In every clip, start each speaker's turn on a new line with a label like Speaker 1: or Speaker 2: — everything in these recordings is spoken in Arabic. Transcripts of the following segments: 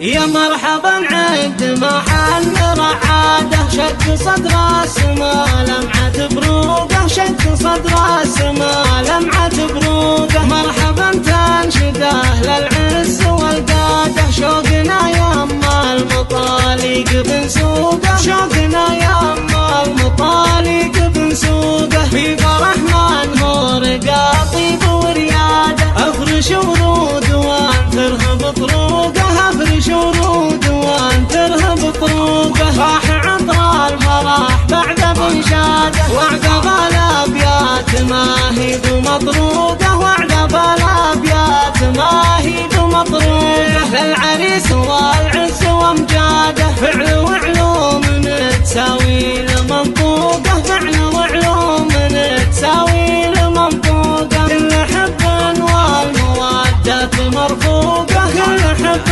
Speaker 1: يا مرحبا عد محل رعاده، شق صدر السما لمعة بروقه، شق صدر السما لمعة بروقه. مرحبا تنشده للعز والقاده، شوقنا يما المطالق بنسوقه، شوقنا يما المطالق بنسوقه. في فرح منهور قاطيب ورياده، افرش ورود وانثرها بطروقه، افرش ورود وانثرها بطروقه. راح عطر الفرح بعد بنشاده، وعقب الابيات ما هي بمطروقه، وعقب الابيات ما هي بمطروقه. للعريس والعز وامجاده، فعل وعلوم تساوي المنطوقه، فعل وعلوم تساوي المنطوقه. كل حب والمودات مرفوقه، كل حب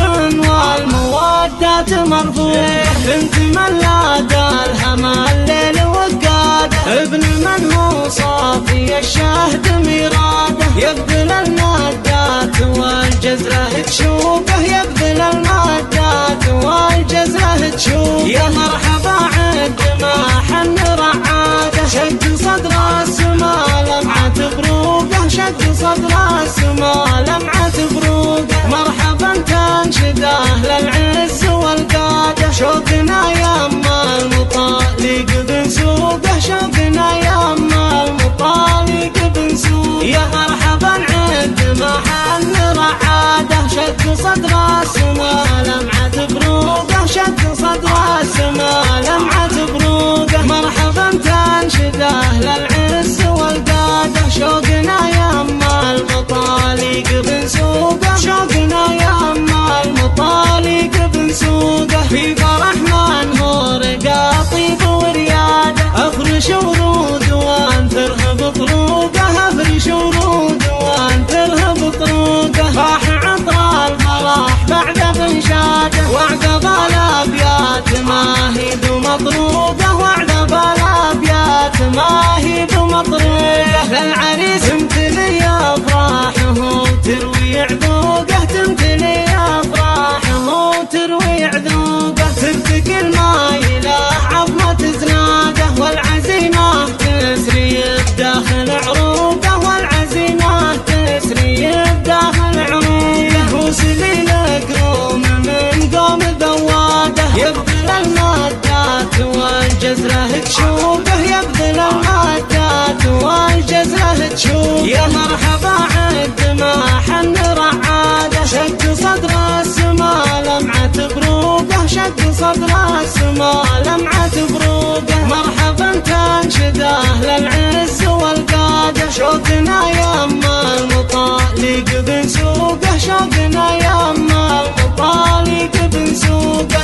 Speaker 1: والمودات مرفوقه. بنت ملاد الهمى الليل وقاده، ابن من هو صافي الشهد ميراده. يبذل المادات والجزره تشوقه، يبذل المادات والجزره تشوقه. يا مرحبا عد ما حن رعاده، شق صدر السما لمعة بروقه، شق صدر السما لمعة بروقه. مرحبا تنشده للعز والقاده، شوقنا يما المطالق بنسوقه، شوقنا يما المطالق بنسوقه. يا مرحبا عد محل رعاده، شق صدر السما لمعة بروقه، شق صدر السما لمعة بروقه. مرحبا تنشده للعز والقاده، شوقنا يما المطالق بنسوقه، شوقنا يما المطالق بنسوقه. في فرح منهور قاطيب ورياده، افرش ورود وانثرها بطروقه، افرش ورود وانثرها بطروقه. راح عطر الفرح بعد بنشاده، وعقب الابيات ما هي بمطروقه، وعقب الابيات ما هي بمطروقه. للعريس تمتلي افراحه تروي عذوقه، تمتلي افراحه تروي عذوقه. ترتقي المايله عظمه زناده، والعزيمه تسري بداخل عروقه، والعزيمه تسري بداخل عروقه. وسليل قروم من قوم ذواده، يبذل المادات والجزره تشوقه، يبذل المادات والجزره تشوقه. يا مرحبا عد ما حن رعاده، شق صدر السما لمعة بروقه، شق صدر السما لمعة بروقه. مرحبا تنشده للعز والقاده، شوقنا يما المطالق بنسوقه، شوقنا يما المطالق بنسوقه.